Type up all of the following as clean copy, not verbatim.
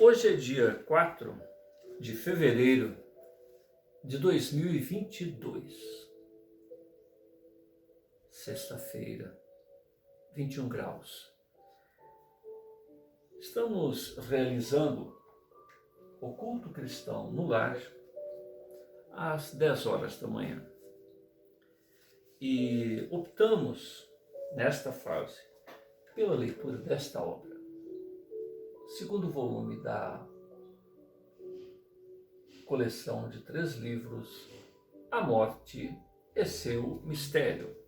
Hoje é dia 4 de fevereiro de 2022, sexta-feira, 21 graus. Estamos realizando o culto cristão no lar às 10 horas da manhã e optamos, nesta fase, pela leitura desta obra, segundo volume da coleção de 3 livros, A Morte e Seu Mistério,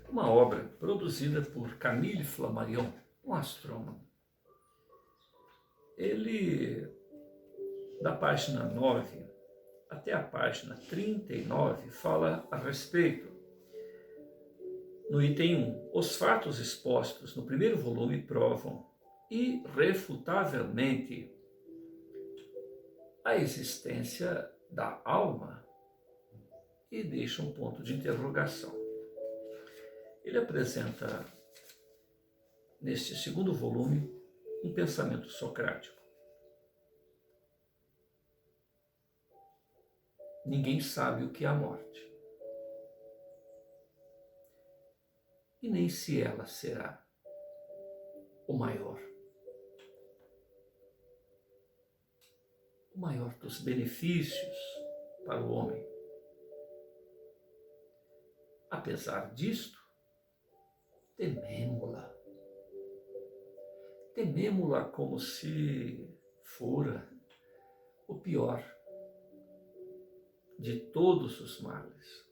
uma obra produzida por Camille Flammarion, um astrônomo. Ele, da página 9 até a página 39, fala a respeito, no item 1, os fatos expostos no primeiro volume provam irrefutavelmente a existência da alma e deixa um ponto de interrogação. Ele apresenta, neste segundo volume, um pensamento socrático. Ninguém sabe o que é a morte, e nem se ela será o maior dos benefícios para o homem. Apesar disto, tememo-la como se fora o pior de todos os males.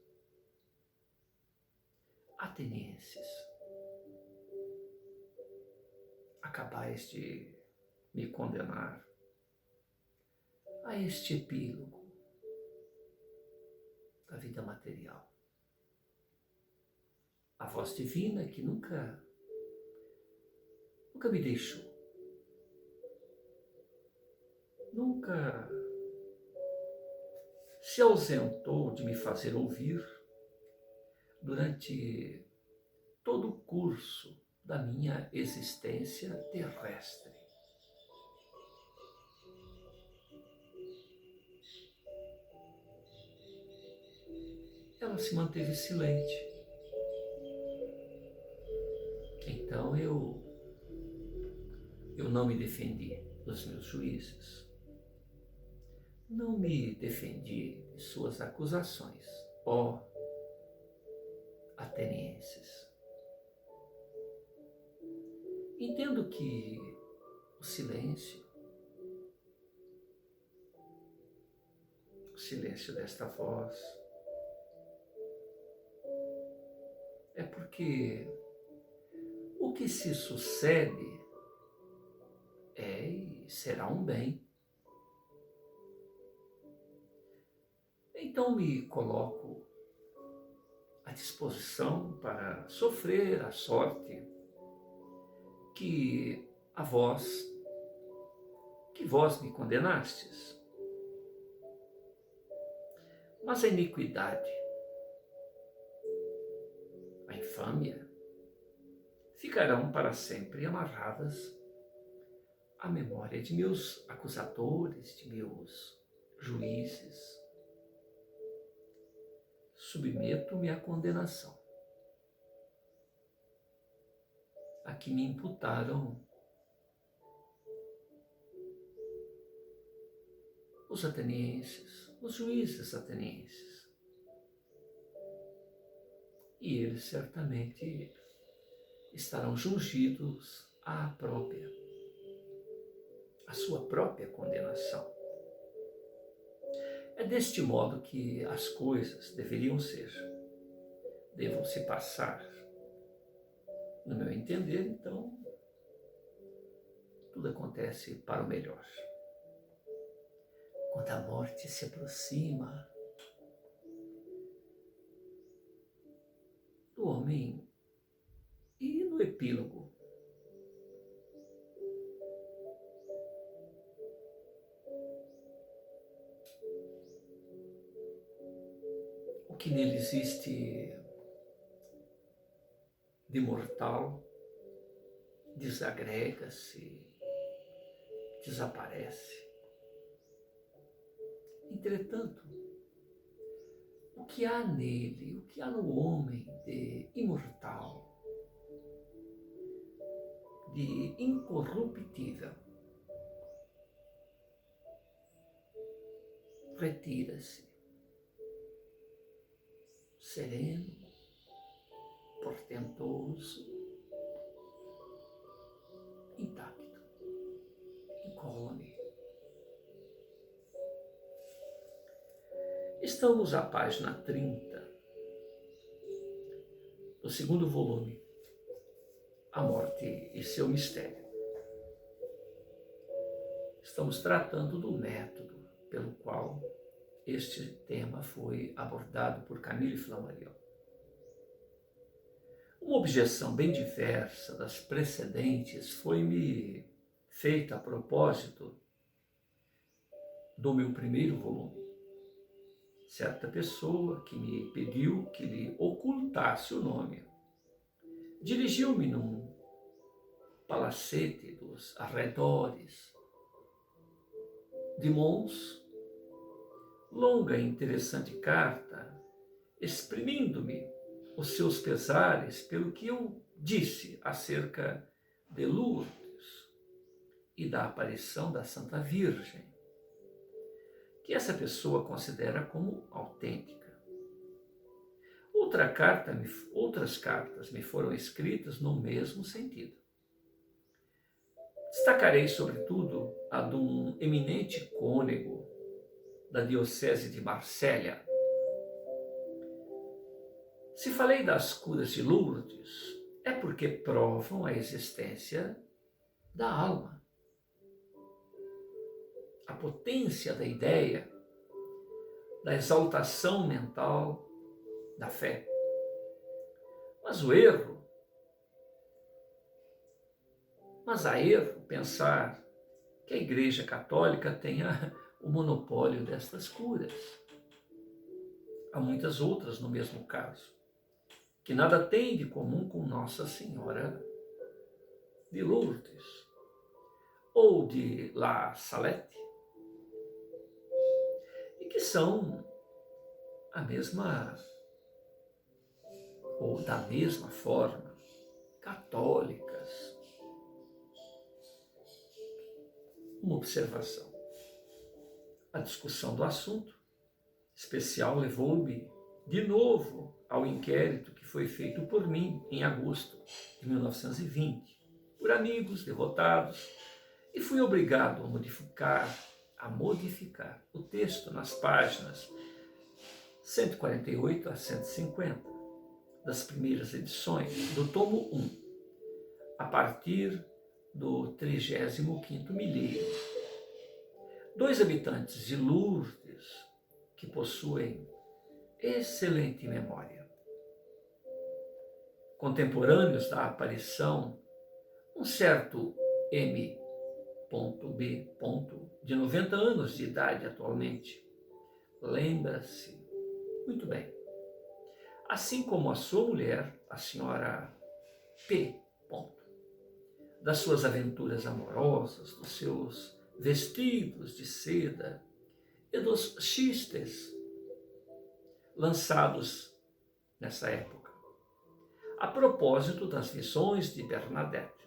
Atenienses, acabais de me condenar a este epílogo da vida material. A voz divina que nunca me deixou, nunca se ausentou de me fazer ouvir durante todo o curso da minha existência terrestre. Ela se manteve silente. Então eu não me defendi dos meus juízes. Não me defendi de suas acusações, ó atenienses. Entendo que o silêncio desta voz é porque o que se sucede é e será um bem. Então me coloco à disposição para sofrer a sorte que vós me condenastes. Mas a iniquidade, a infâmia, ficarão para sempre amarradas à memória de meus acusadores, de meus juízes. Submeto-me à condenação a que me imputaram os atenienses, os juízes atenienses. E eles certamente estarão jungidos à sua própria condenação. É deste modo que as coisas deveriam ser, devam se passar. No meu entender, então, tudo acontece para o melhor. Quando a morte se aproxima do homem e no epílogo, o que nele existe de mortal desagrega-se, desaparece. Entretanto, o que há nele, o que há no homem de imortal, de incorruptível, retira-se, sereno, portentoso, intacto, incólume. Estamos à página 30 do segundo volume, A Morte e seu Mistério. Estamos tratando do método pelo qual este tema foi abordado por Camille Flammarion. Uma objeção bem diversa das precedentes foi-me feita a propósito do meu primeiro volume. Certa pessoa que me pediu que lhe ocultasse o nome dirigiu-me num palacete dos arredores de Mons, longa e interessante carta, exprimindo-me os seus pesares pelo que eu disse acerca de Lourdes e da aparição da Santa Virgem, que essa pessoa considera como autêntica. Outras cartas me foram escritas no mesmo sentido. Destacarei, sobretudo, a de um eminente cônego da Diocese de Marsella. Se falei das curas de Lourdes, é porque provam a existência da alma, a potência da ideia, da exaltação mental, da fé. Mas há erro pensar que a Igreja Católica tenha o monopólio destas curas. Há muitas outras no mesmo caso, que nada têm de comum com Nossa Senhora de Lourdes ou de La Salette, e que são a mesma ou da mesma forma católicas. Uma observação. A discussão do assunto especial levou-me de novo ao inquérito que foi feito por mim em agosto de 1920, por amigos devotados, e fui obrigado a modificar o texto nas páginas 148 a 150 das primeiras edições do tomo 1, a partir do 35º milheiro. 2 habitantes de Lourdes que possuem excelente memória, contemporâneos da aparição, um certo M.B., de 90 anos de idade atualmente, lembra-se muito bem, assim como a sua mulher, a senhora P., das suas aventuras amorosas, dos seus vestidos de seda e dos xistes lançados nessa época, a propósito das visões de Bernadette.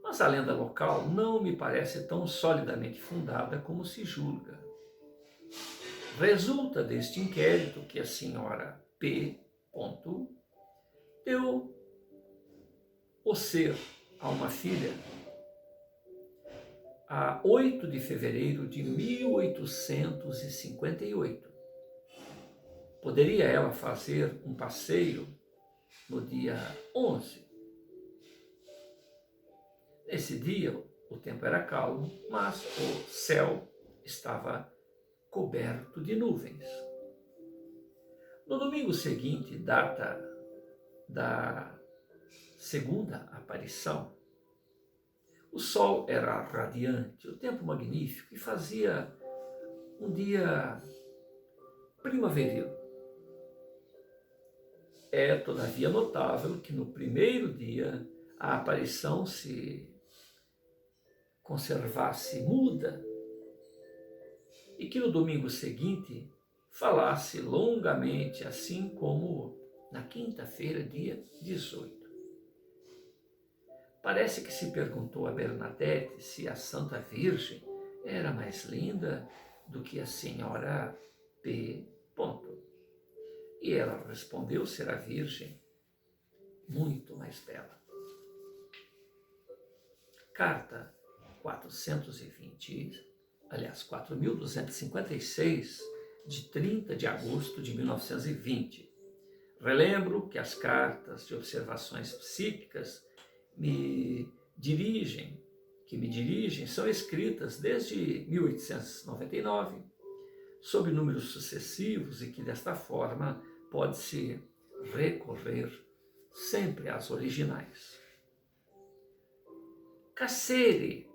Mas a lenda local não me parece tão solidamente fundada como se julga. Resulta deste inquérito que a senhora P. deu o ser a uma filha a 8 de fevereiro de 1858. Poderia ela fazer um passeio no dia 11. Nesse dia, o tempo era calmo, mas o céu estava coberto de nuvens. No domingo seguinte, data da segunda aparição, o sol era radiante, o tempo magnífico e fazia um dia primaveril. É, todavia, notável que no primeiro dia a aparição se conservasse muda e que no domingo seguinte falasse longamente, assim como na quinta-feira, dia 18. Parece que se perguntou a Bernadette se a Santa Virgem era mais linda do que a Senhora P. E ela respondeu ser a Virgem muito mais bela. Carta 4.256, de 30 de agosto de 1920. Relembro que as cartas de observações psíquicas que me dirigem, são escritas desde 1899, sob números sucessivos e que desta forma pode-se recorrer sempre às originais. Cassere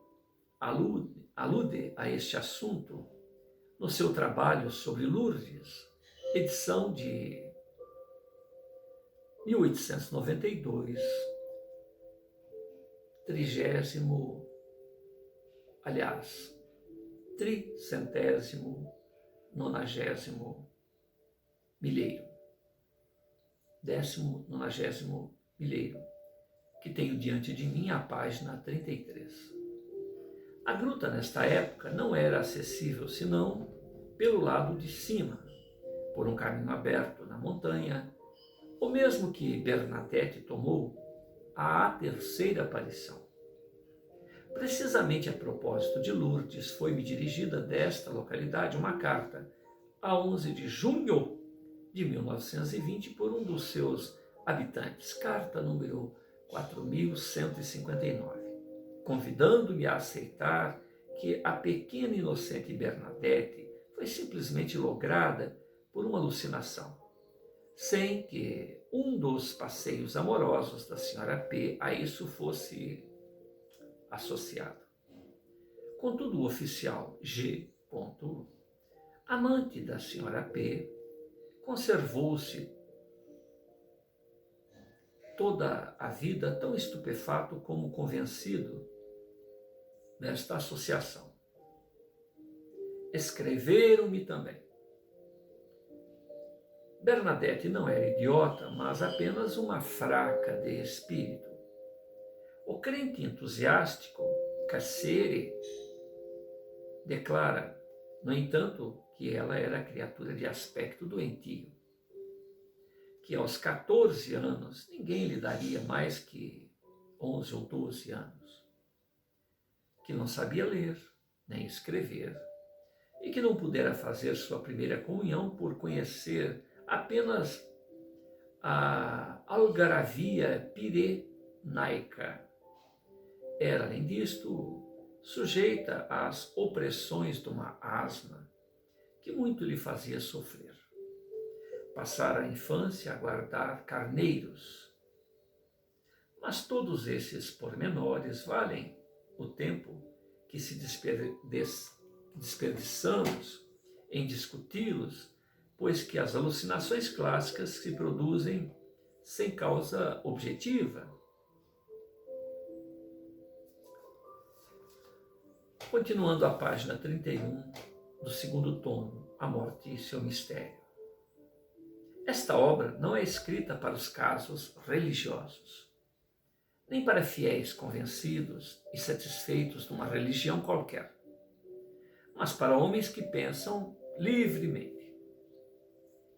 alude a este assunto no seu trabalho sobre Lourdes, edição de 1892, tricentésimo, nonagésimo milheiro, 19º milheiro, que tenho diante de mim a página 33. A gruta nesta época não era acessível senão pelo lado de cima, por um caminho aberto na montanha, o mesmo que Bernadette tomou à terceira aparição. Precisamente a propósito de Lourdes, foi-me dirigida desta localidade uma carta, a 11 de junho de 1920, por um dos seus habitantes, carta número 4159, convidando-me a aceitar que a pequena e inocente Bernadette foi simplesmente lograda por uma alucinação, sem que um dos passeios amorosos da senhora P. a isso fosse associado. Contudo, o oficial G. amante da senhora P., conservou-se toda a vida tão estupefato como convencido desta associação. Escreveram-me também. Bernadette não era idiota, mas apenas uma fraca de espírito. O crente entusiástico, Cassere, declara, no entanto, que ela era criatura de aspecto doentio, que aos 14 anos ninguém lhe daria mais que 11 ou 12 anos, que não sabia ler nem escrever e que não pudera fazer sua primeira comunhão por conhecer apenas a algaravia pirenaica. Era, além disto, sujeita às opressões de uma asma que muito lhe fazia sofrer. Passara a infância a guardar carneiros. Mas todos esses pormenores valem o tempo que se desperdiçamos em discuti-los, pois que as alucinações clássicas se produzem sem causa objetiva. Continuando a página 31 do segundo tomo, A Morte e seu Mistério. Esta obra não é escrita para os casos religiosos, nem para fiéis convencidos e satisfeitos de uma religião qualquer, mas para homens que pensam livremente,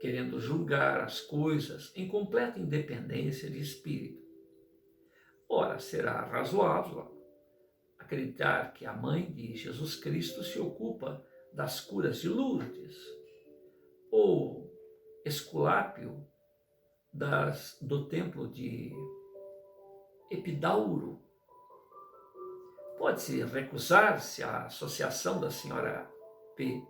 querendo julgar as coisas em completa independência de espírito. Ora, será razoável acreditar que a mãe de Jesus Cristo se ocupa das curas de Lourdes, ou Esculápio do templo de Epidauro. Pode-se recusar-se à associação da senhora P.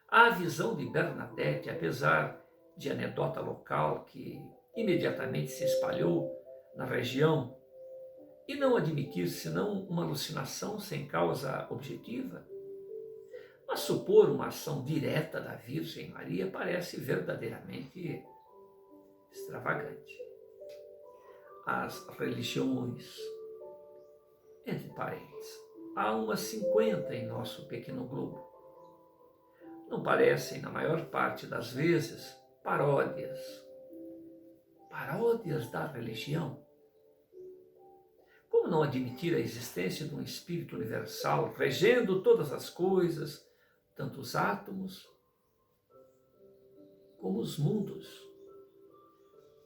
à visão de Bernadette, apesar de anedota local que imediatamente se espalhou na região, e não admitir senão uma alucinação sem causa objetiva? Mas supor uma ação direta da Virgem Maria parece verdadeiramente extravagante. As religiões, entre parênteses, há umas 50 em nosso pequeno globo. Não parecem, na maior parte das vezes, paródias. Paródias da religião? Como não admitir a existência de um espírito universal regendo todas as coisas, tanto os átomos como os mundos,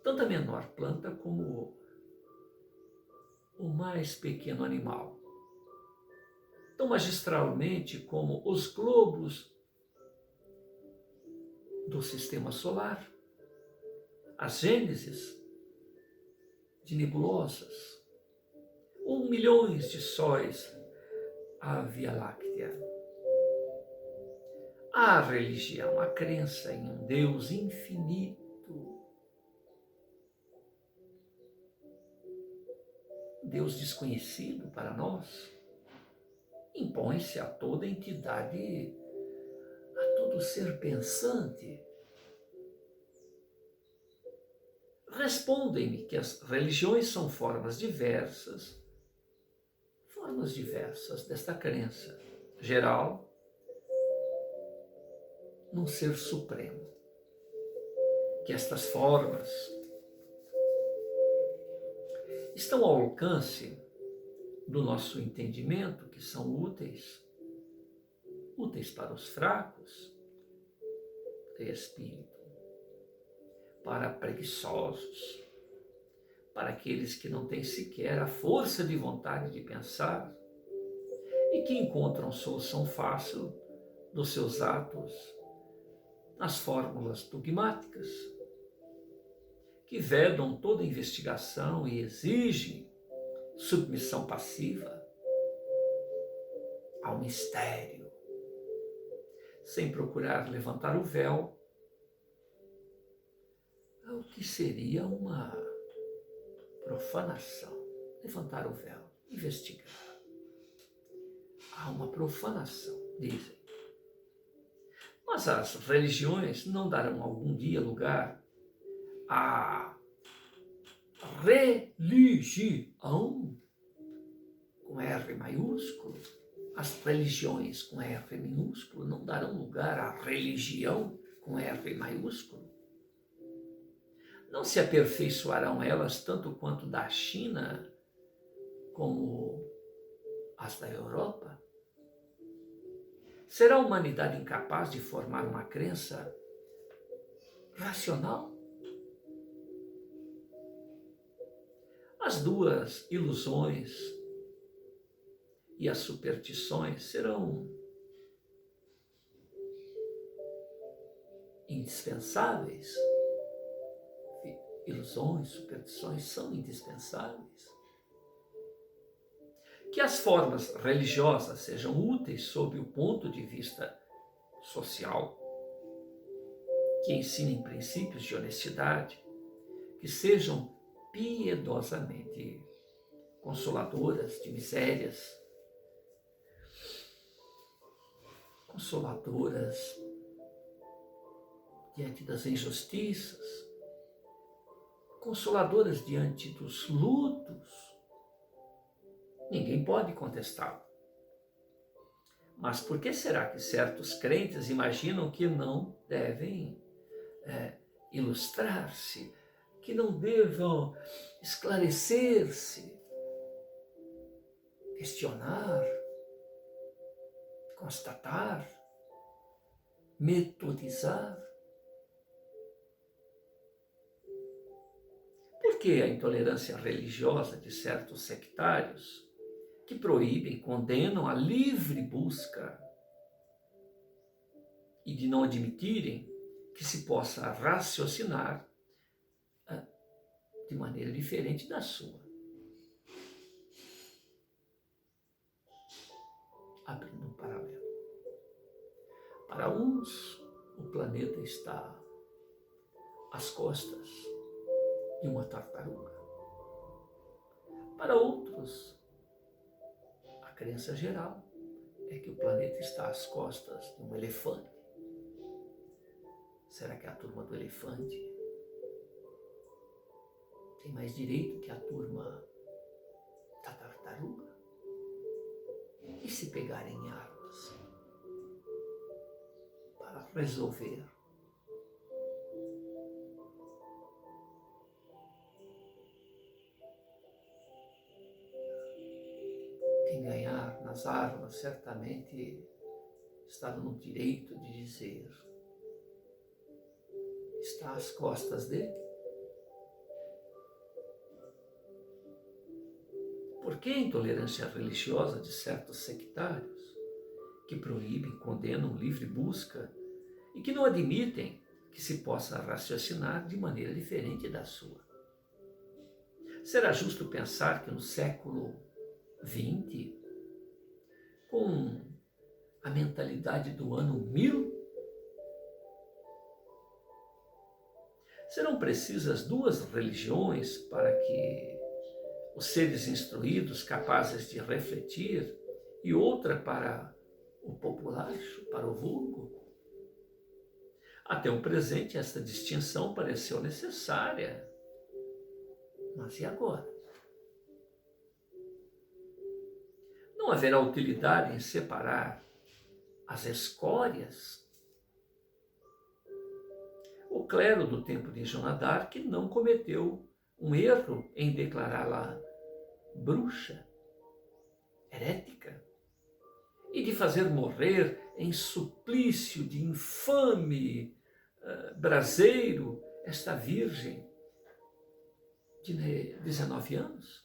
tanto a menor planta como o mais pequeno animal, tão magistralmente como os globos do sistema solar, as gênesis de nebulosas, ou milhões de sóis à Via Láctea. A religião, a crença em um Deus infinito, Deus desconhecido para nós, impõe-se a toda entidade, a todo ser pensante. Respondem-me que as religiões são formas diversas desta crença geral num ser supremo. Que estas formas estão ao alcance do nosso entendimento, que são úteis para os fracos de espírito, para preguiçosos, para aqueles que não têm sequer a força de vontade de pensar e que encontram solução fácil dos seus atos nas fórmulas dogmáticas, que vedam toda investigação e exigem submissão passiva ao mistério, sem procurar levantar o véu, ao que seria uma profanação. Levantar o véu, investigar. Há uma profanação, dizem. Mas as religiões não darão algum dia lugar à religião, com R maiúsculo. As religiões com R minúsculo não darão lugar à religião com R maiúsculo. Não se aperfeiçoarão elas tanto quanto da China como as da Europa? Será a humanidade incapaz de formar uma crença racional? As duas ilusões e as superstições serão indispensáveis. Ilusões, superstições são indispensáveis. Que as formas religiosas sejam úteis sob o ponto de vista social, que ensinem princípios de honestidade, que sejam piedosamente consoladoras de misérias, consoladoras diante das injustiças, consoladoras diante dos lutos. Ninguém pode contestá-lo. Mas por que será que certos crentes imaginam que não devem ilustrar-se, que não devam esclarecer-se, questionar, constatar, metodizar? Por que a intolerância religiosa de certos sectários que proíbem, condenam a livre busca e de não admitirem que se possa raciocinar de maneira diferente da sua? Abrindo um paralelo. Para uns, o planeta está às costas de uma tartaruga. Para outros, a crença geral é que o planeta está às costas de um elefante. Será que a turma do elefante tem mais direito que a turma da tartaruga? E se pegarem armas para resolver? Quem ganhar nas armas certamente está no direito de dizer: está às costas dele. Por que a intolerância religiosa de certos sectários que proíbem, condenam livre busca e que não admitem que se possa raciocinar de maneira diferente da sua? Será justo pensar que no século XX, com a mentalidade do ano 1000, serão precisas duas religiões para que os seres instruídos, capazes de refletir, e outra para o populacho, para o vulgo? Até o presente, esta distinção pareceu necessária. Mas e agora? Não haverá utilidade em separar as escórias? O clero do tempo de Joana d'Arc não cometeu um erro em declará-la bruxa, herética, e de fazer morrer em suplício de infame braseiro esta virgem de 19 anos?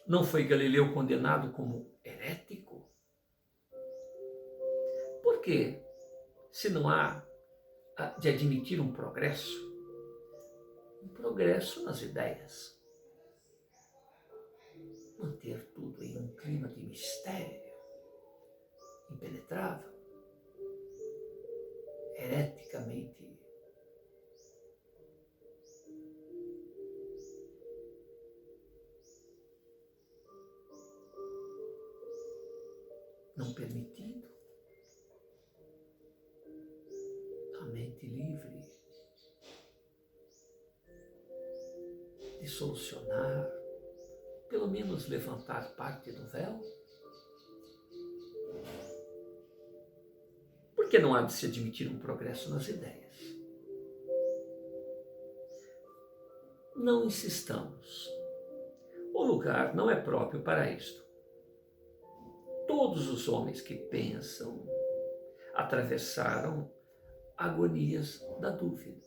Não foi Galileu condenado como herético? Por quê? Se não há de admitir um progresso nas ideias, manter tudo em um clima de mistério impenetrável, hereticamente não permitido, a mente livre de solucionar, pelo menos levantar parte do véu? Por que não há de se admitir um progresso nas ideias? Não insistamos. O lugar não é próprio para isto. Todos os homens que pensam atravessaram agonias da dúvida.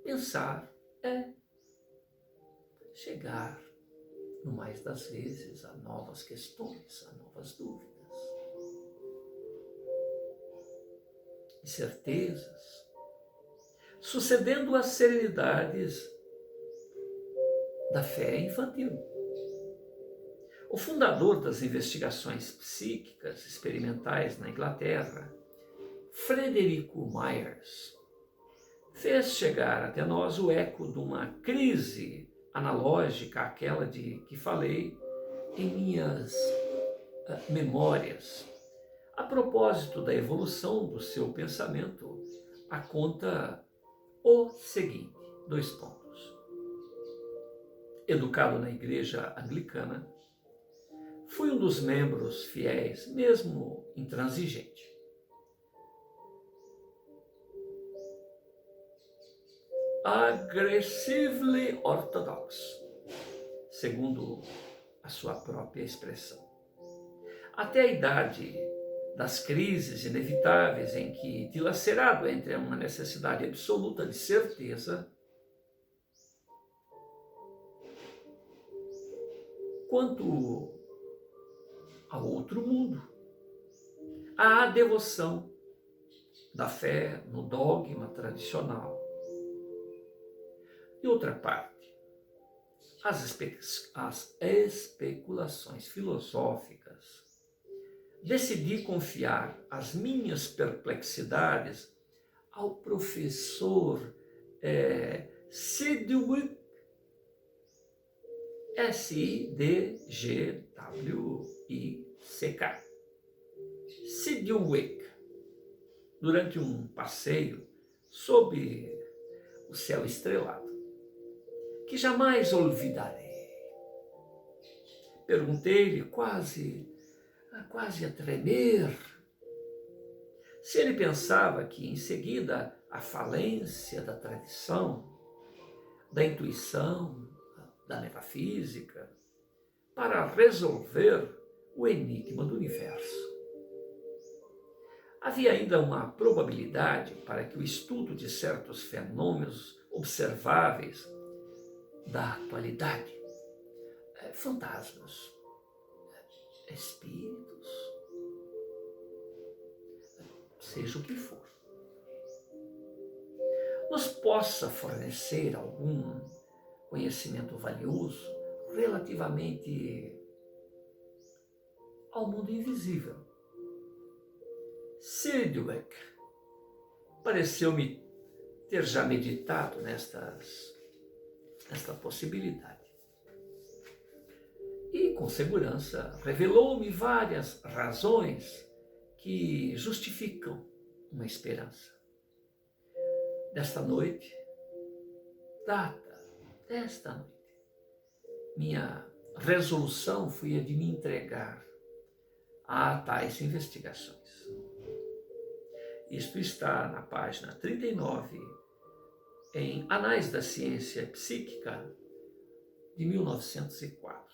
Pensar é chegar, no mais das vezes, a novas questões, a novas dúvidas. Incertezas, sucedendo às serenidades da fé infantil. O fundador das investigações psíquicas experimentais na Inglaterra, Frederico Myers, fez chegar até nós o eco de uma crise analógica àquela de que falei em minhas memórias, a propósito da evolução do seu pensamento, a conta o seguinte, 2 pontos. Educado na igreja anglicana, fui um dos membros fiéis, mesmo intransigente. Aggressively orthodox, segundo a sua própria expressão. Até a idade das crises inevitáveis em que, dilacerado entre uma necessidade absoluta de certeza quanto ao outro mundo, à devoção da fé no dogma tradicional. De outra parte, as especulações filosóficas, decidi confiar as minhas perplexidades ao professor Sidgwick, Sidgwick, Sidgwick, durante um passeio sob o céu estrelado, que jamais olvidarei. Perguntei-lhe, quase a tremer, se ele pensava que, em seguida, a falência da tradição, da intuição, da metafísica, para resolver o enigma do universo. Havia ainda uma probabilidade para que o estudo de certos fenômenos observáveis da atualidade, fantasmas, espíritos, seja o que for, nos possa fornecer algum conhecimento valioso relativamente ao mundo invisível. Sidgwick pareceu-me ter já meditado nesta possibilidade. E, com segurança, revelou-me várias razões que justificam uma esperança. Desta noite, minha resolução foi a de me entregar a tais investigações. Isto está na página 39, em Anais da Ciência Psíquica, de 1904.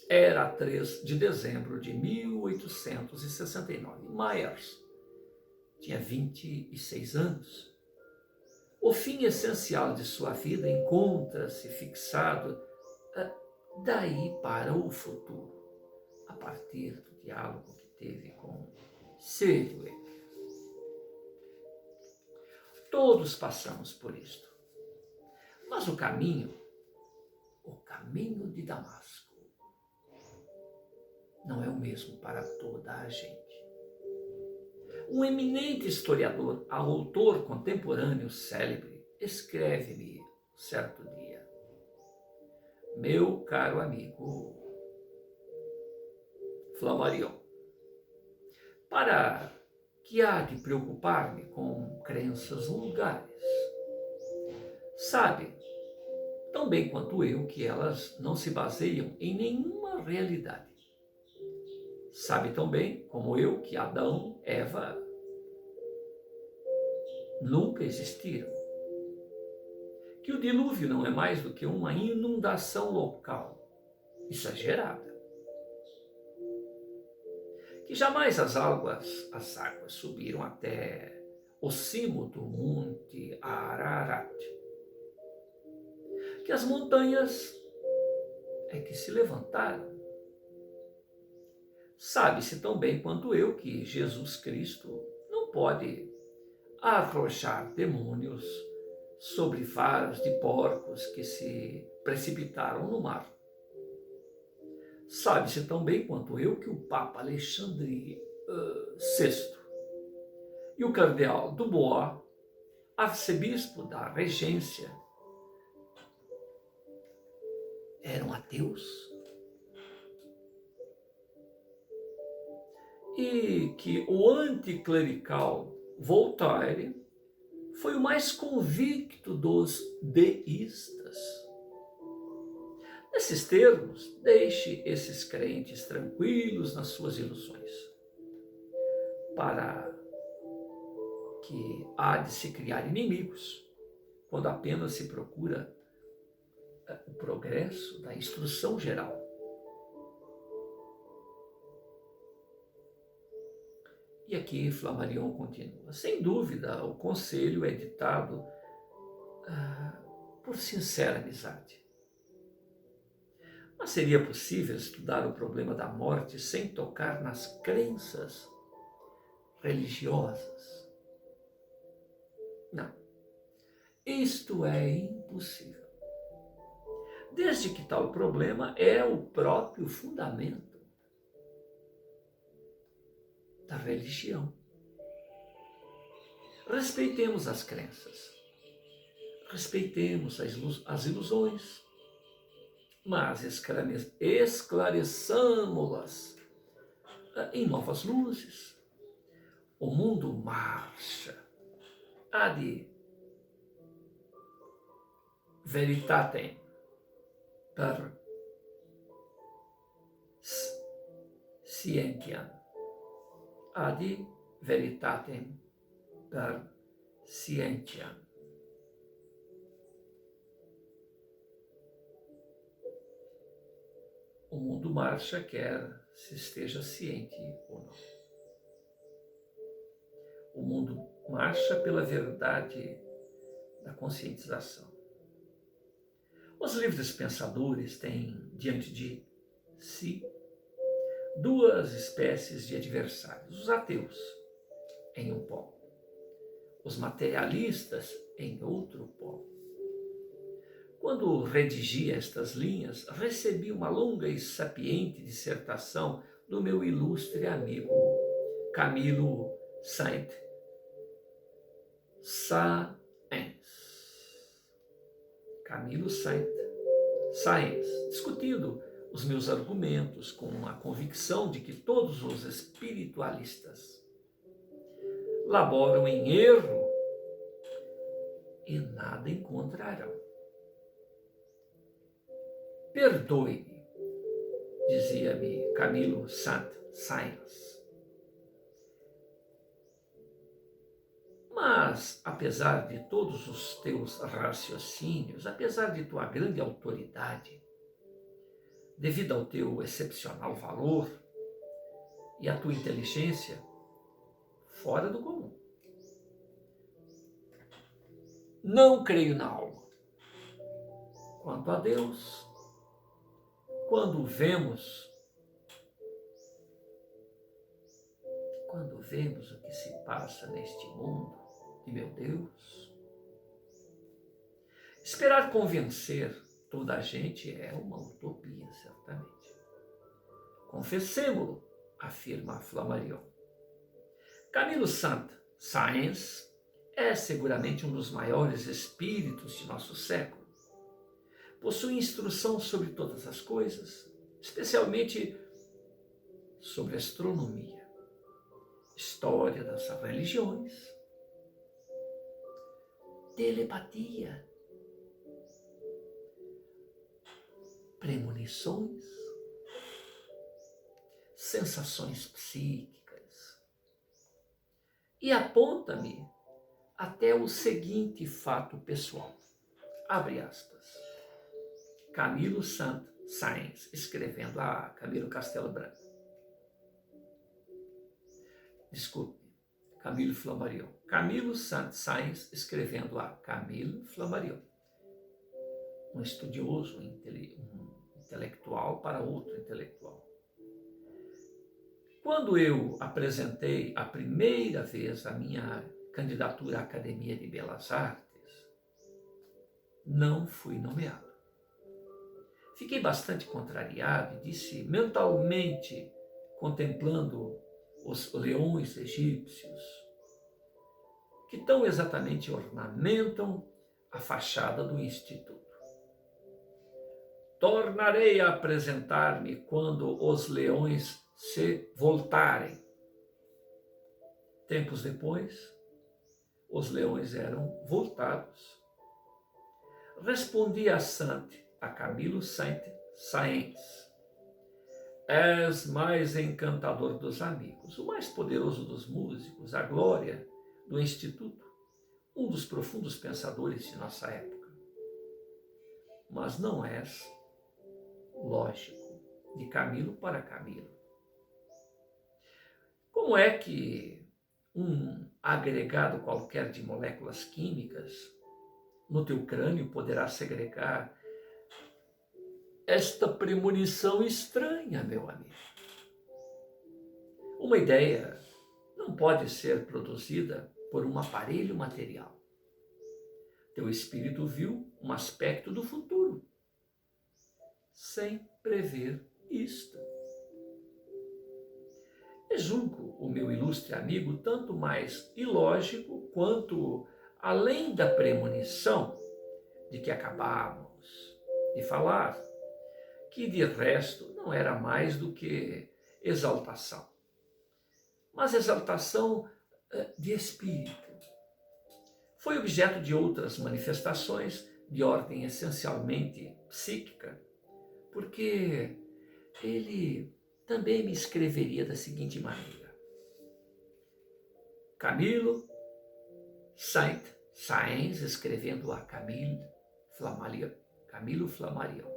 Era 3 de dezembro de 1869. Myers tinha 26 anos. O fim essencial de sua vida encontra-se fixado daí para o futuro, a partir do diálogo que teve com Sidgwick. Todos passamos por isto. Mas o caminho de Damasco, não é o mesmo para toda a gente. Um eminente historiador, autor contemporâneo célebre, escreve-me certo dia: meu caro amigo Flammarion, para que há de preocupar-me com crenças vulgares? Sabe tão bem quanto eu que elas não se baseiam em nenhuma realidade. Sabe tão bem como eu que Adão, Eva nunca existiram. Que o dilúvio não é mais do que uma inundação local, exagerada. Que jamais as águas subiram até o cimo do Monte Ararat. Que as montanhas é que se levantaram. Sabe-se tão bem quanto eu que Jesus Cristo não pode arrojar demônios sobre varas de porcos que se precipitaram no mar. Sabe-se tão bem quanto eu que o Papa Alexandre VI e o cardeal Dubois, arcebispo da regência, eram ateus. E que o anticlerical Voltaire foi o mais convicto dos deístas. Nesses termos, deixe esses crentes tranquilos nas suas ilusões, para que há de se criar inimigos, quando apenas se procura o progresso da instrução geral. E aqui Flammarion continua: sem dúvida, o conselho é ditado por sincera amizade. Mas seria possível estudar o problema da morte sem tocar nas crenças religiosas? Não. Isto é impossível. Desde que tal problema é o próprio fundamento da religião. Respeitemos as crenças, respeitemos as ilusões, mas esclareçamos-las em novas luzes. O mundo marcha ad veritatem per scientiam, ad veritatem per scientiam. O mundo marcha quer se esteja ciente ou não. O mundo marcha pela verdade da conscientização. Os livres pensadores têm diante de si duas espécies de adversários: os ateus em um polo, os materialistas em outro polo. Quando redigia estas linhas, recebi uma longa e sapiente dissertação do meu ilustre amigo Camilo Saint-Saëns, discutindo os meus argumentos com a convicção de que todos os espiritualistas laboram em erro e nada encontrarão. Perdoe-me, dizia-me Camilo Saint-Saëns. Mas, apesar de todos os teus raciocínios, apesar de tua grande autoridade, devido ao teu excepcional valor e à tua inteligência fora do comum, não creio na alma. Quanto a Deus, quando vemos o que se passa neste mundo, e meu Deus, esperar convencer toda a gente é uma utopia, certamente. Confessemo-lo, afirma Flammarion. Camilo Saint-Saëns é seguramente um dos maiores espíritos de nosso século. Possui instrução sobre todas as coisas, especialmente sobre astronomia, história das religiões, telepatia, premonições, sensações psíquicas. E aponta-me até o seguinte fato pessoal. Abre aspas. Camilo Saint-Saëns, escrevendo a Camilo Castelo Branco. Desculpe, Camilo Flammarion. Camilo Saint-Saëns, escrevendo a Camilo Flammarion. Um estudioso, um intelectual para outro intelectual. Quando eu apresentei a primeira vez a minha candidatura à Academia de Belas Artes, não fui nomeado. Fiquei bastante contrariado e disse mentalmente, contemplando os leões egípcios, que tão exatamente ornamentam a fachada do Instituto. Tornarei a apresentar-me quando os leões se voltarem. Tempos depois, os leões eram voltados. Respondi a Camilo Saint-Saëns. És mais encantador dos amigos, o mais poderoso dos músicos, a glória do Instituto, um dos profundos pensadores de nossa época. Mas não és lógico, de Camilo para Camilo. Como é que um agregado qualquer de moléculas químicas no teu crânio poderá segregar esta premonição estranha, meu amigo? Uma ideia não pode ser produzida por um aparelho material. Teu espírito viu um aspecto do futuro, sem prever isto. E julgo o meu ilustre amigo tanto mais ilógico quanto, além da premonição de que acabamos de falar, que de resto não era mais do que exaltação. Mas exaltação de espírito. Foi objeto de outras manifestações de ordem essencialmente psíquica, porque ele também me escreveria da seguinte maneira: Camilo Sainz, escrevendo a Camilo Flammarion.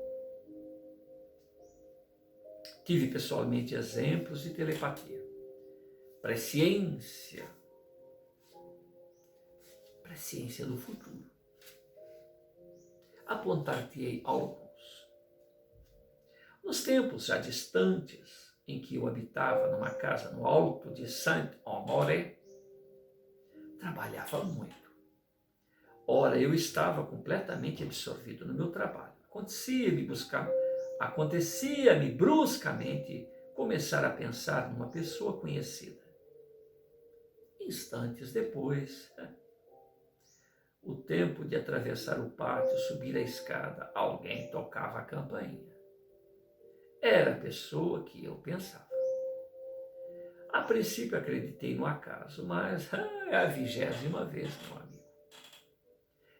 Tive pessoalmente exemplos de telepatia, presciência do futuro. Apontar-te-ei alguns. Nos tempos já distantes em que eu habitava numa casa no alto de Saint-Honoré, trabalhava muito. Ora, eu estava completamente absorvido no meu trabalho. Acontecia-me bruscamente começar a pensar numa pessoa conhecida. Instantes depois, o tempo de atravessar o pátio, subir a escada, alguém tocava a campainha. Era a pessoa que eu pensava. A princípio acreditei no acaso, mas é a 20ª vez, meu amigo.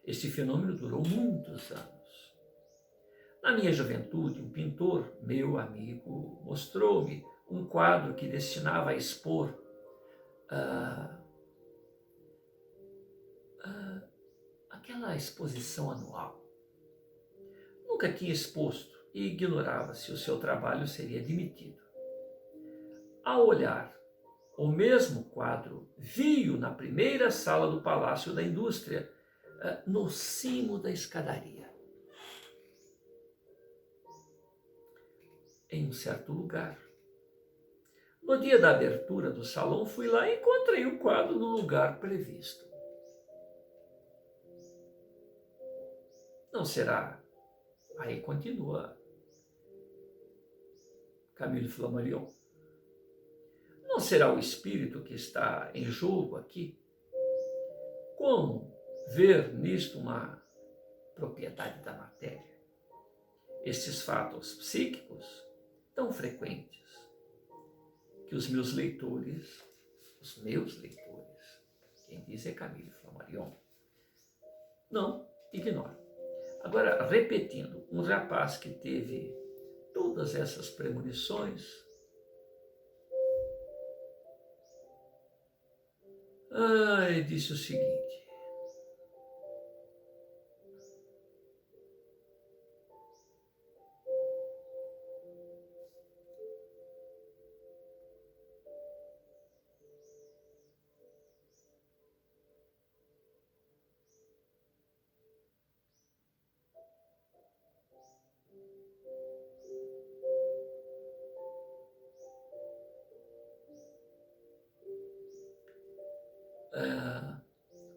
Este fenômeno durou muitos anos. Na minha juventude, um pintor, meu amigo, mostrou-me um quadro que destinava a expor aquela exposição anual. Nunca tinha exposto e ignorava se o seu trabalho seria admitido. Ao olhar o mesmo quadro, vi-o na primeira sala do Palácio da Indústria, no cimo da escadaria. Em um certo lugar. No dia da abertura do salão, fui lá e encontrei o quadro no lugar previsto. Não será? Aí continua Camilo Flammarion. Não será o espírito que está em jogo aqui? Como ver nisto uma propriedade da matéria? Estes fatos psíquicos tão frequentes que os meus leitores, quem diz é Camilo Flammarion, não ignoram. Agora, repetindo, um rapaz que teve todas essas premonições, disse o seguinte: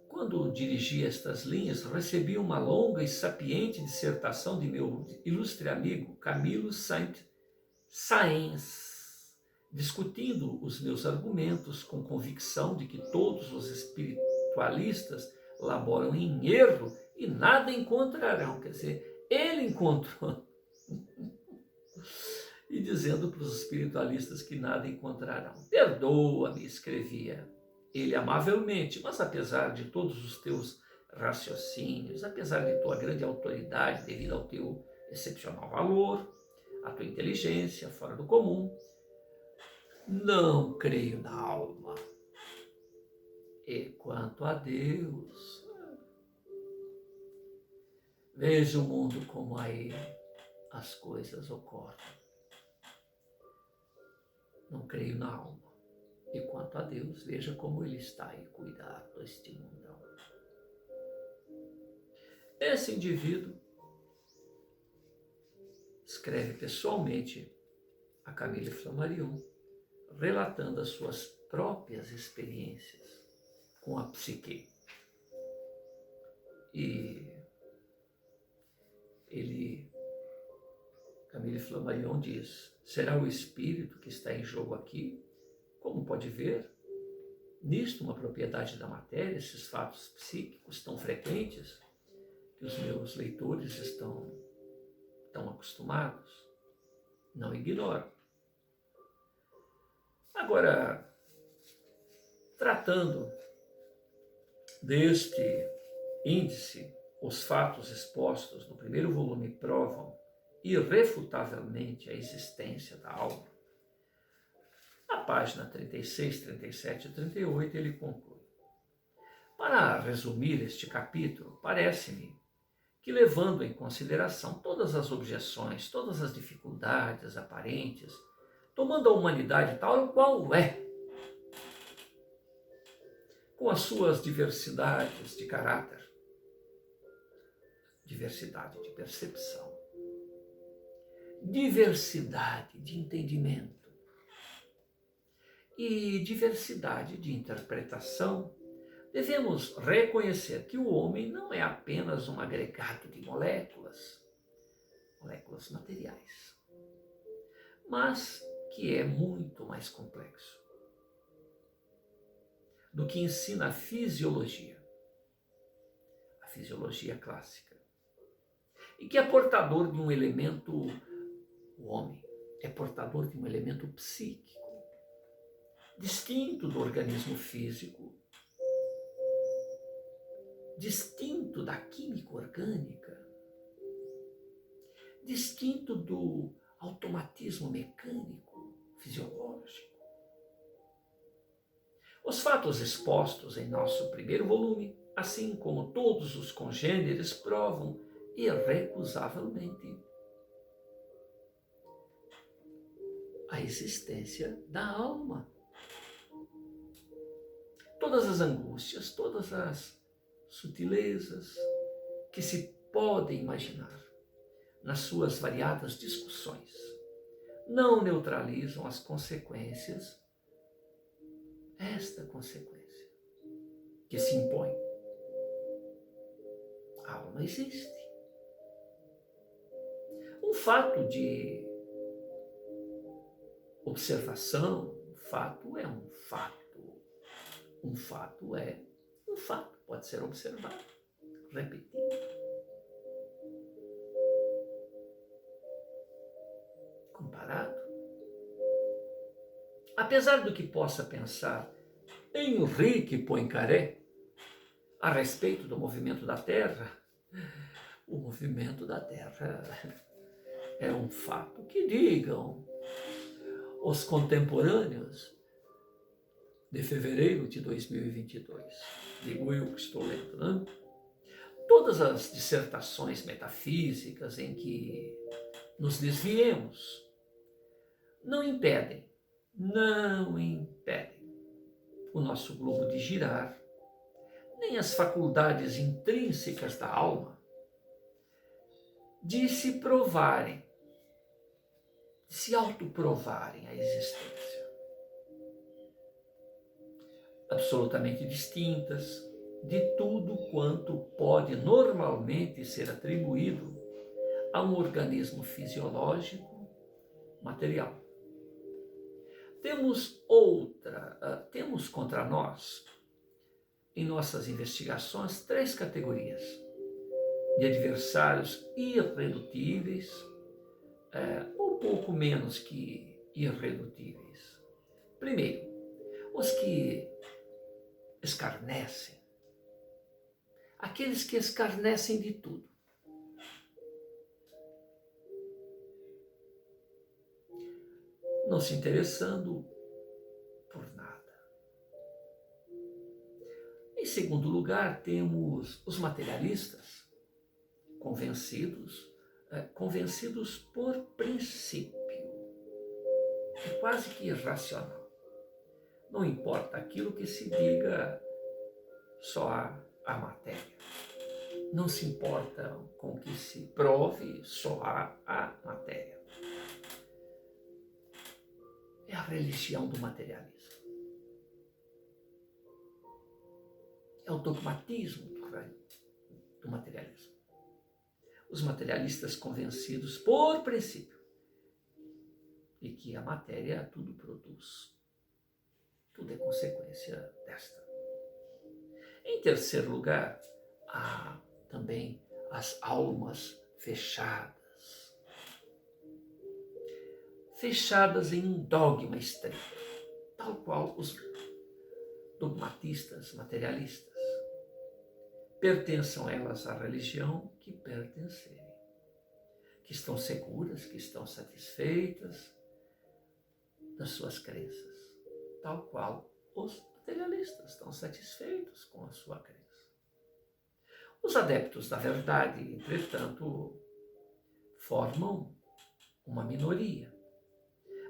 quando dirigi estas linhas, recebi uma longa e sapiente dissertação de meu ilustre amigo Camilo Sainz, discutindo os meus argumentos com convicção de que todos os espiritualistas laboram em erro e nada encontrarão. Quer dizer, ele encontrou. E dizendo para os espiritualistas que nada encontrarão. Perdoa-me, escrevia ele amavelmente, mas apesar de todos os teus raciocínios, apesar de tua grande autoridade devido ao teu excepcional valor, a tua inteligência fora do comum, não creio na alma. E quanto a Deus, veja o mundo como aí as coisas ocorrem. Não creio na alma. E quanto a Deus, veja como Ele está aí cuidar deste mundão. Esse indivíduo escreve pessoalmente a Camilo Flammarion, relatando as suas próprias experiências com a psique. E Camilo Flammarion diz: será o espírito que está em jogo aqui? Como pode ver, nisto uma propriedade da matéria, esses fatos psíquicos tão frequentes que os meus leitores estão tão acostumados, não ignoram. Agora, tratando deste índice, os fatos expostos no primeiro volume provam irrefutavelmente a existência da alma. A página 36, 37 e 38 ele conclui. Para resumir este capítulo, parece-me que, levando em consideração todas as objeções, todas as dificuldades aparentes, tomando a humanidade tal qual é, com as suas diversidades de caráter, diversidade de percepção, diversidade de entendimento e diversidade de interpretação, devemos reconhecer que o homem não é apenas um agregado de moléculas materiais, mas que é muito mais complexo do que ensina a fisiologia clássica, e que é portador de um elemento, o homem é portador de um elemento psíquico, distinto do organismo físico, distinto da química orgânica, distinto do automatismo mecânico, fisiológico. Os fatos expostos em nosso primeiro volume, assim como todos os congêneres, provam irrecusavelmente a existência da alma. Todas as angústias, todas as sutilezas que se podem imaginar nas suas variadas discussões não neutralizam as consequências, esta consequência que se impõe. A alma existe. Um fato de observação, um fato é um fato. Um fato é um fato, pode ser observado, repetido. Comparado. Apesar do que possa pensar Henrique Poincaré a respeito do movimento da Terra, o movimento da Terra é um fato. Que digam os contemporâneos de fevereiro de 2022. Digo eu que estou lendo, né? Todas as dissertações metafísicas em que nos desviemos não impedem o nosso globo de girar, nem as faculdades intrínsecas da alma de se provarem, de se autoprovarem a existência. Absolutamente distintas de tudo quanto pode normalmente ser atribuído a um organismo fisiológico material. Temos contra nós, em nossas investigações, 3 categorias de adversários irredutíveis, ou pouco menos que irredutíveis. Primeiro, os que escarnecem, aqueles que escarnecem de tudo. Não se interessando por nada. Em segundo lugar, temos os materialistas, convencidos por princípio. É quase que irracional. Não importa aquilo que se diga, só há a matéria. Não se importa com o que se prove, só há a matéria. É a religião do materialismo. É o dogmatismo do materialismo. Os materialistas convencidos por princípio de que a matéria tudo produz. Tudo é consequência desta. Em terceiro lugar, há também as almas fechadas. Fechadas em um dogma estrito, tal qual os dogmatistas materialistas. Pertençam elas à religião que pertencerem, que estão seguras, que estão satisfeitas das suas crenças. tal qual os materialistas estão satisfeitos com a sua crença. Os adeptos da verdade, entretanto, formam uma minoria.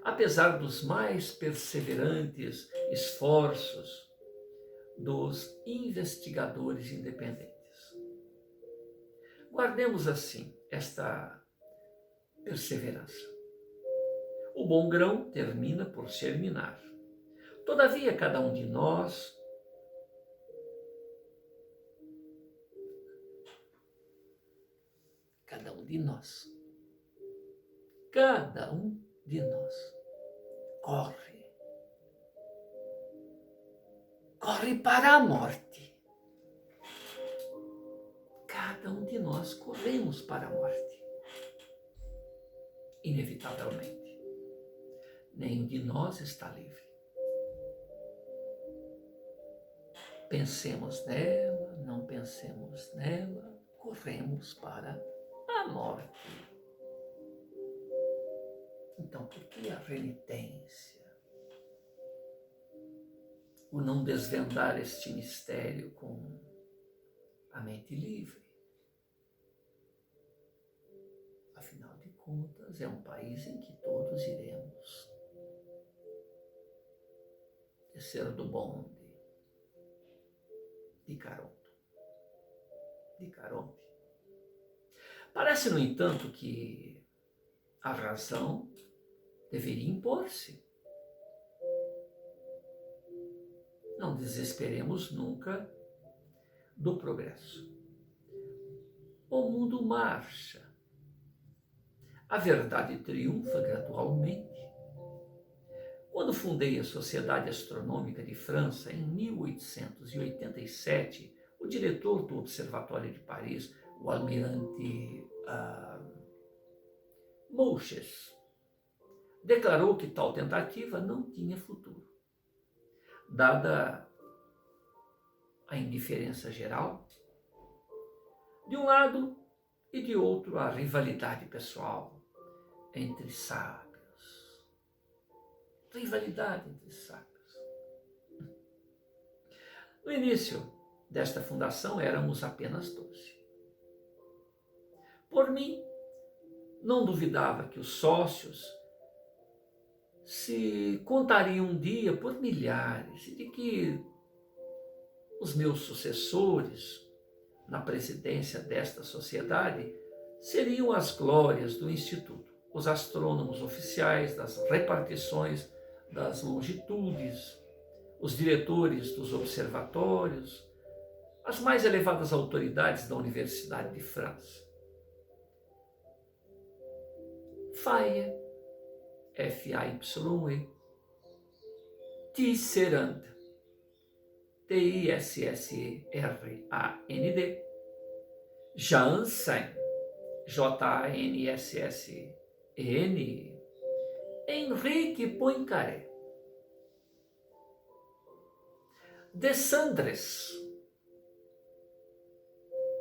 Apesar dos mais perseverantes esforços dos investigadores independentes. Guardemos assim esta perseverança. O bom grão termina por germinar. Todavia, cada um de nós corre para a morte. Cada um de nós corremos para a morte. Inevitavelmente. Nenhum de nós está livre. Pensemos nela, não pensemos nela, corremos para a morte. Então, por que a renitência? O não desvendar este mistério com a mente livre? Afinal de contas, é um país em que todos iremos descer do bonde de Caronte. Parece, no entanto, que a razão deveria impor-se. Não desesperemos nunca do progresso. O mundo marcha. A verdade triunfa gradualmente. Quando fundei a Sociedade Astronômica de França, em 1887, o diretor do Observatório de Paris, o almirante Mouches, declarou que tal tentativa não tinha futuro. Dada a indiferença geral, de um lado e de outro a rivalidade pessoal entre sábios. Rivalidade entre sábios. No início desta fundação éramos apenas 12. Por mim, não duvidava que os sócios se contariam um dia por milhares e de que os meus sucessores na presidência desta sociedade seriam as glórias do Instituto, os astrônomos oficiais das repartições das longitudes, os diretores dos observatórios, as mais elevadas autoridades da Universidade de França. Faye, F-A-Y-E, Tisserand, T-I-S-S-E-R-A-N-D, Janssen, J-A-N-S-S-E-N, Henrique Poincaré, Desandres,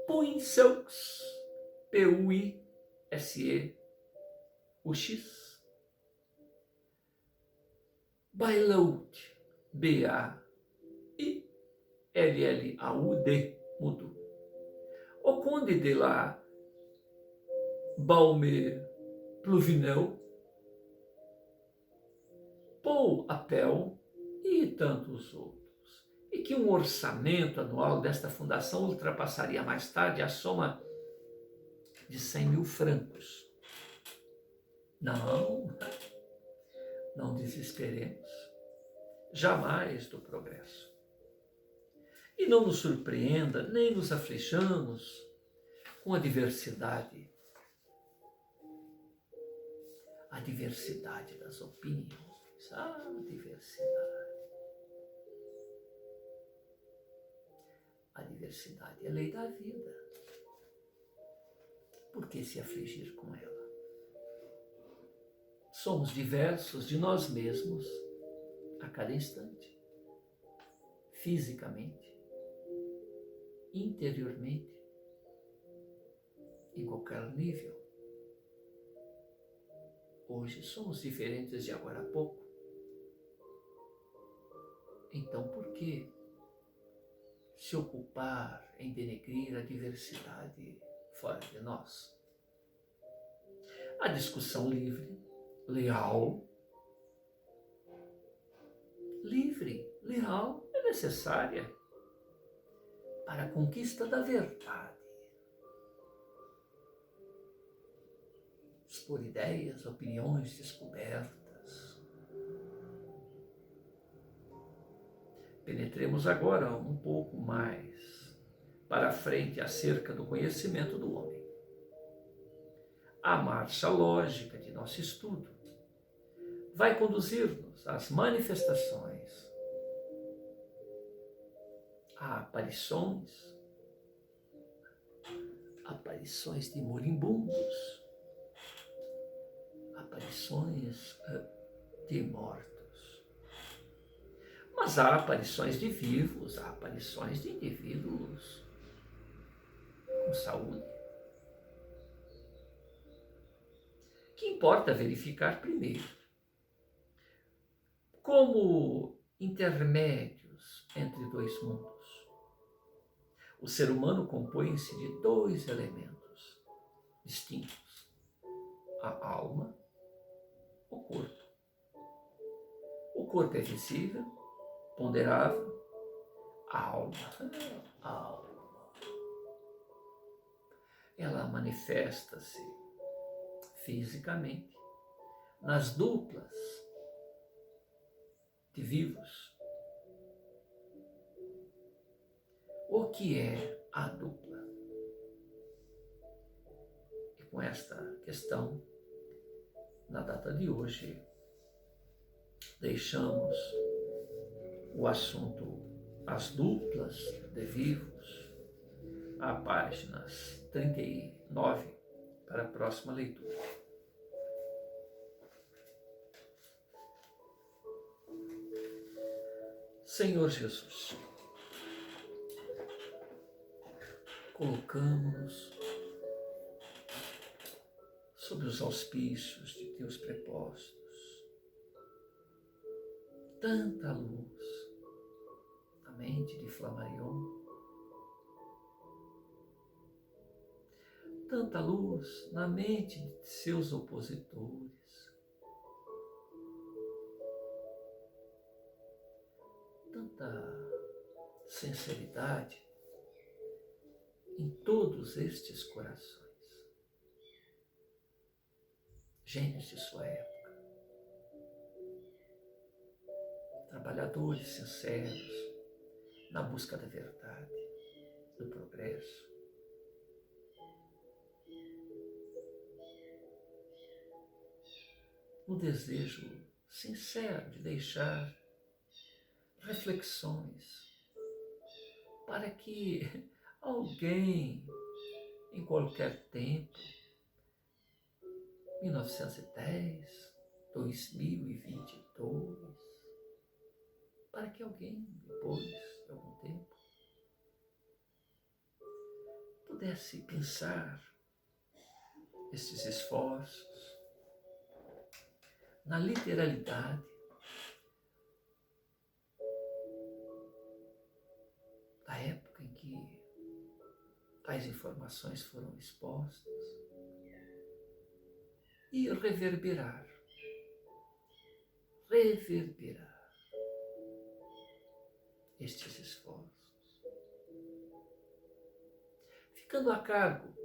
Puinseux, P-U-I-S-E-U-X, Bailaud, B-A-I-L-L-A-U-D, mudo. O conde de la Baume-Pluvinel, Paul Appel e tantos outros. E que um orçamento anual desta fundação ultrapassaria mais tarde a soma de 100 mil francos. Não desesperemos jamais do progresso. E não nos surpreenda, nem nos aflijamos com a diversidade das opiniões, a diversidade. A diversidade é a lei da vida. Por que se afligir com ela? Somos diversos de nós mesmos a cada instante, fisicamente, interiormente, em qualquer nível. Hoje somos diferentes de agora a pouco. Então por que se ocupar em denegrir a diversidade fora de nós? A discussão livre, leal, leal é necessária para a conquista da verdade. Expor ideias, opiniões, descobertas. Penetremos agora um pouco mais para frente acerca do conhecimento do homem. A marcha lógica de nosso estudo vai conduzir-nos às manifestações, a aparições de moribundos, aparições de mortos. Mas há aparições de vivos, há aparições de indivíduos com saúde. O que importa verificar primeiro, como intermédios entre dois mundos. O ser humano compõe-se de dois elementos distintos: a alma, o corpo. O corpo é visível, ponderável, a alma. Ela manifesta-se fisicamente nas duplas de vivos. O que é a dupla? E com esta questão, na data de hoje, deixamos o assunto as duplas de vivos a páginas 39 para a próxima leitura. Senhor Jesus, colocamos-nos sob os auspícios de teus prepostos tanta luz na mente de Flammarion, tanta luz na mente de seus opositores, tanta sinceridade em todos estes corações, gênios de sua época, trabalhadores sinceros na busca da verdade, do progresso. No desejo sincero de deixar reflexões para que alguém, em qualquer tempo, 1910, 2022, para que alguém, depois de algum tempo, pudesse pensar esses esforços na literalidade da época em que tais informações foram expostas e reverberar estes esforços, ficando a cargo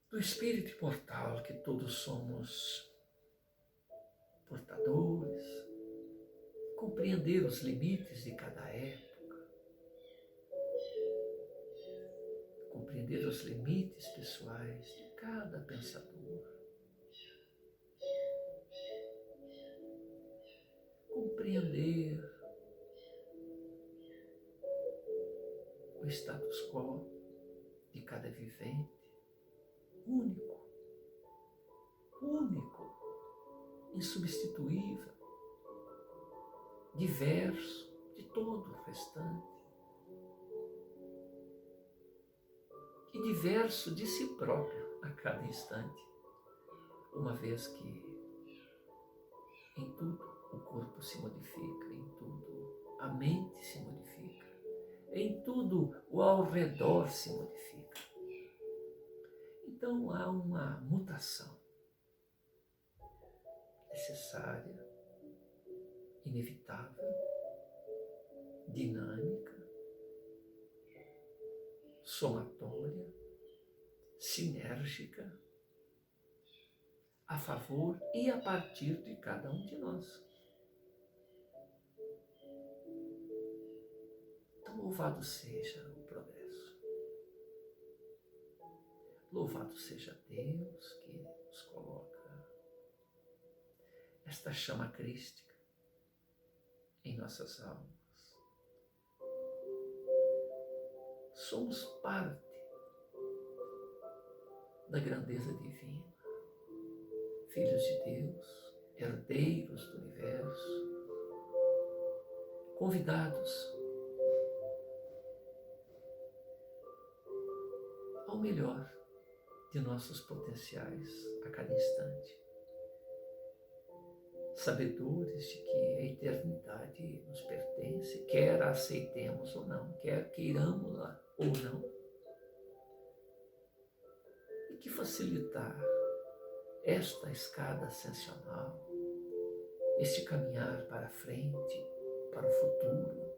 do espírito imortal que todos somos portadores, compreender os limites de cada época, compreender os limites pessoais de cada pensador, compreender o status quo de cada vivente, único, insubstituível, diverso de todo o restante e diverso de si próprio a cada instante, uma vez que em tudo o corpo se modifica, em tudo a mente se modifica, em tudo o ao redor se modifica. Então há uma mutação necessária, inevitável, dinâmica, somatória, sinérgica, a favor e a partir de cada um de nós. Então, louvado seja o progresso. Louvado seja Deus que nos coloca esta chama crística em nossas almas. Somos parte da grandeza divina, filhos de Deus, herdeiros do universo, convidados ao melhor de nossos potenciais a cada instante. Sabedores de que a eternidade nos pertence, quer a aceitemos ou não, quer queiramos-la ou não. E que facilitar esta escada ascensional, este caminhar para a frente, para o futuro,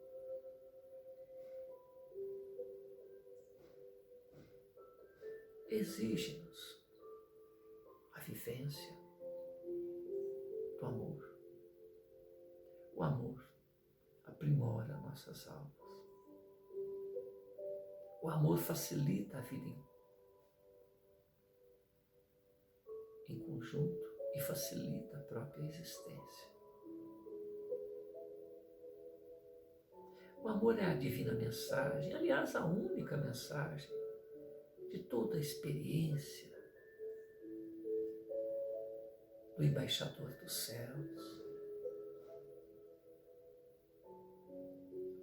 exige-nos a vivência do amor. O amor aprimora nossas almas. O amor facilita a vida em conjunto e facilita a própria existência. O amor é a divina mensagem, aliás, a única mensagem de toda a experiência do embaixador dos céus,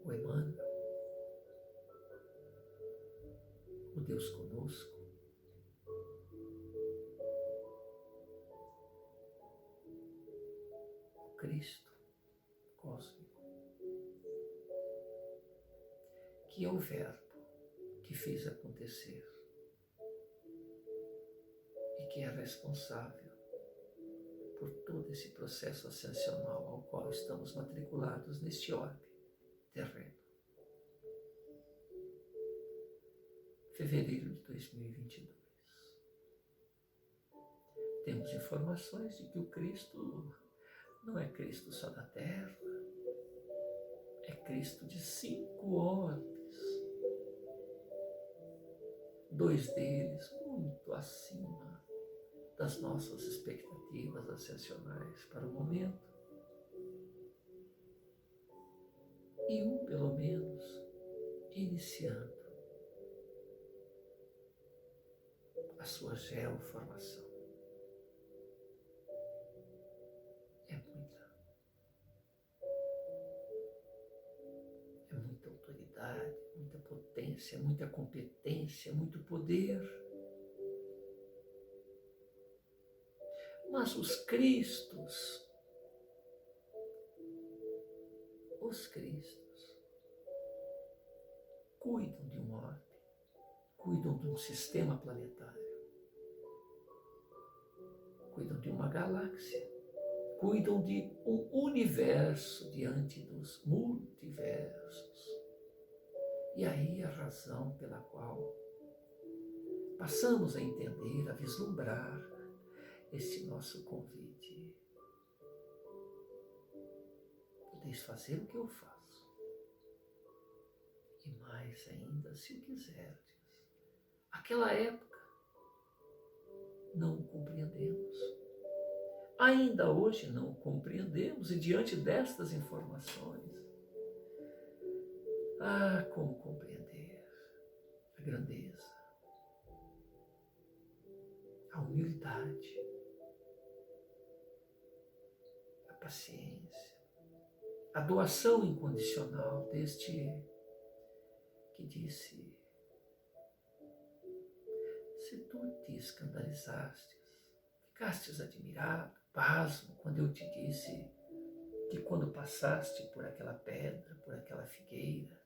o Emmanuel, o Deus conosco, o Cristo cósmico, que é o Verbo que fez acontecer e que é responsável por todo esse processo ascensional ao qual estamos matriculados neste orbe terreno. Fevereiro de 2022. Temos informações de que o Cristo não é Cristo só da Terra, é Cristo de 5 orbes, 2 deles muito acima das nossas expectativas ascensionais para o momento, e um, pelo menos, iniciando a sua geoformação. É muita autoridade, muita potência, muita competência, muito poder. Mas os Cristos, cuidam de um orbe, cuidam de um sistema planetário, cuidam de uma galáxia, cuidam de um universo diante dos multiversos. E aí a razão pela qual passamos a entender, a vislumbrar esse nosso convite. Podeis fazer o que eu faço, e mais ainda, se o quiserdes. Aquela época não o compreendemos. Ainda hoje não o compreendemos, e diante destas informações, como compreender a grandeza, a humildade, a paciência, a doação incondicional deste que disse: se tu te escandalizastes, ficastes admirado, pasmo, quando eu te disse que quando passaste por aquela pedra, por aquela figueira,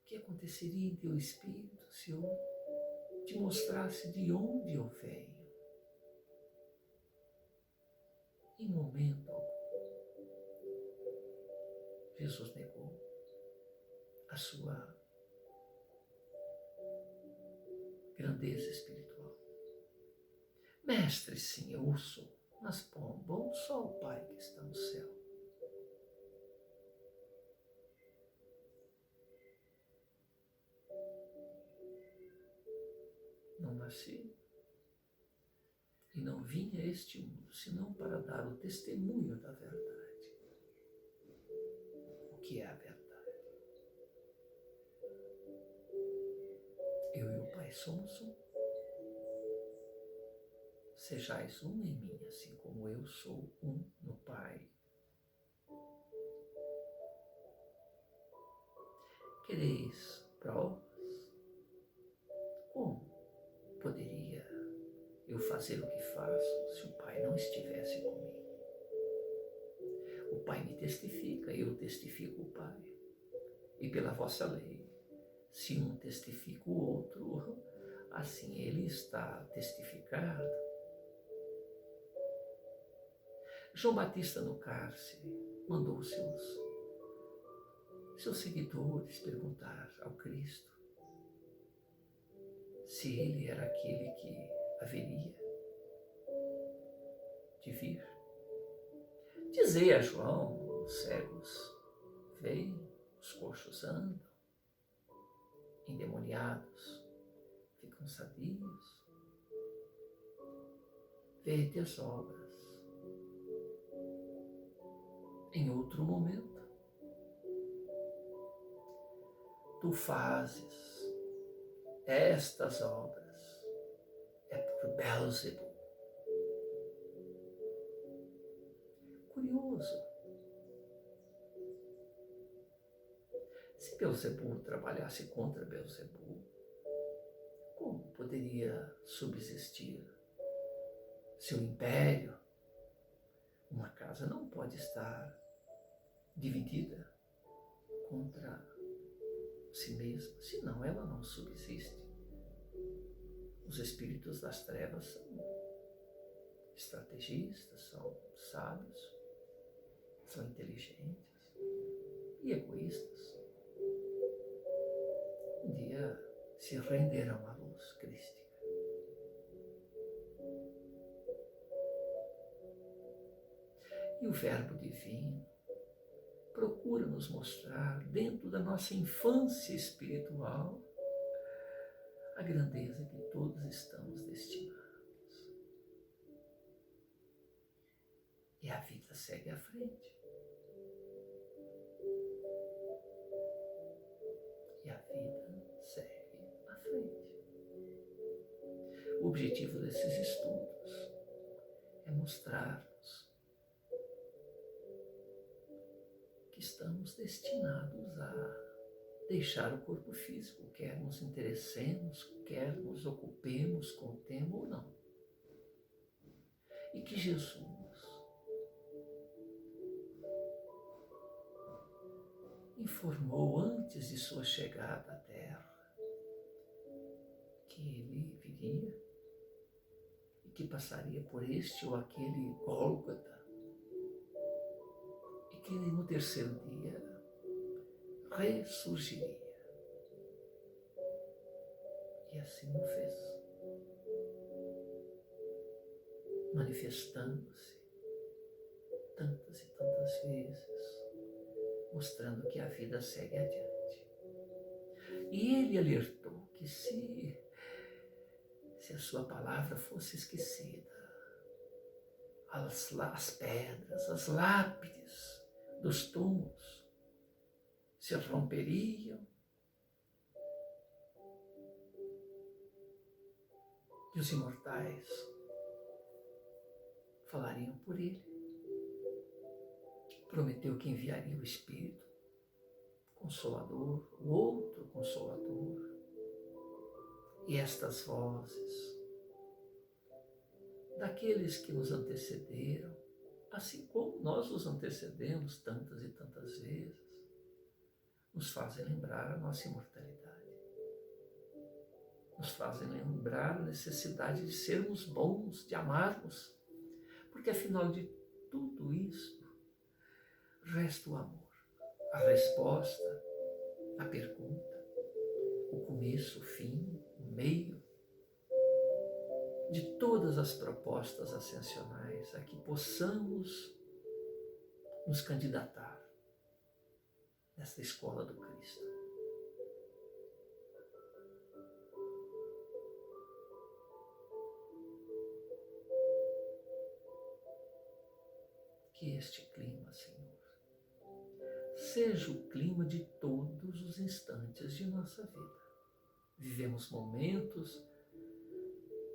o que aconteceria em teu espírito se eu te mostrasse de onde eu venho? Em momento algum, Jesus negou a sua grandeza espiritual. Mestre, sim, eu o sou, mas bom só o Pai que está no céu. Não nasci e não vim a este mundo senão para dar o testemunho da verdade. O que é a verdade? Eu e o Pai somos um. Sejais um em mim, assim como eu sou um no Pai. Quereis provas? Como poderia eu fazer o que faço se o Pai não estivesse comigo? O Pai me testifica, eu testifico o Pai. E pela vossa lei, se um testifica o outro, assim ele está testificado. João Batista no cárcere mandou seus seguidores perguntar ao Cristo se ele era aquele que haveria de vir. Dizei a João, os cegos veem, os coxos andam, endemoniados ficam sadios. Vede as obras. Em outro momento, tu fazes estas obras, é por Beelzebul. Curioso. Se Beelzebul trabalhasse contra Beelzebul, como poderia subsistir seu império? Uma casa não pode estar dividida contra si mesma, senão ela não subsiste. Os espíritos das trevas são estrategistas, são sábios, são inteligentes e egoístas. Um dia se renderão à luz crística. E o Verbo Divino procura nos mostrar, dentro da nossa infância espiritual, a grandeza que todos estamos destinados. E a vida segue à frente. E a vida segue à frente. O objetivo desses estudos é mostrar-nos que estamos destinados a deixar o corpo físico, quer nos interessemos, quer nos ocupemos com o tema ou não. E que Jesus informou antes de sua chegada à Terra que ele viria e que passaria por este ou aquele Gólgota e que no terceiro dia ressurgiria. E assim o fez, manifestando-se tantas e tantas vezes, mostrando que a vida segue adiante. E ele alertou que se a sua palavra fosse esquecida, as pedras, as lápides dos túmulos se romperiam e os imortais falariam por ele. Prometeu que enviaria o Espírito Consolador, o outro Consolador. E estas vozes daqueles que nos antecederam, assim como nós os antecedemos tantas e tantas vezes, nos fazem lembrar a nossa imortalidade. Nos fazem lembrar a necessidade de sermos bons, de amarmos, porque afinal de tudo isto, resta o amor, a resposta, a pergunta, o começo, o fim, o meio, de todas as propostas ascensionais a que possamos nos candidatar nesta escola do Cristo. Que este clima, Senhor, seja o clima de todos os instantes de nossa vida. Vivemos momentos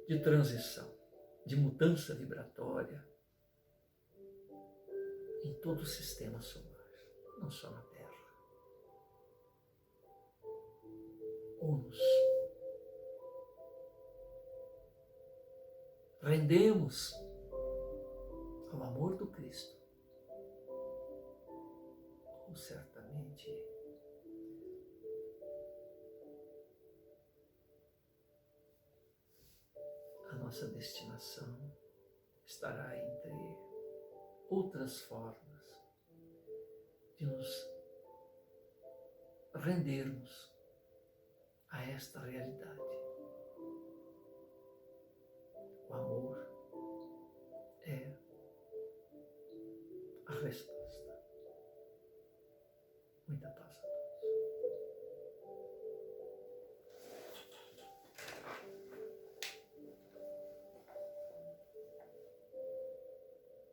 de transição, de mudança vibratória em todo o sistema solar, não só na Terra. Ou nos rendemos ao amor do Cristo, ou certamente a nossa destinação estará entre outras formas de nos rendermos a esta realidade.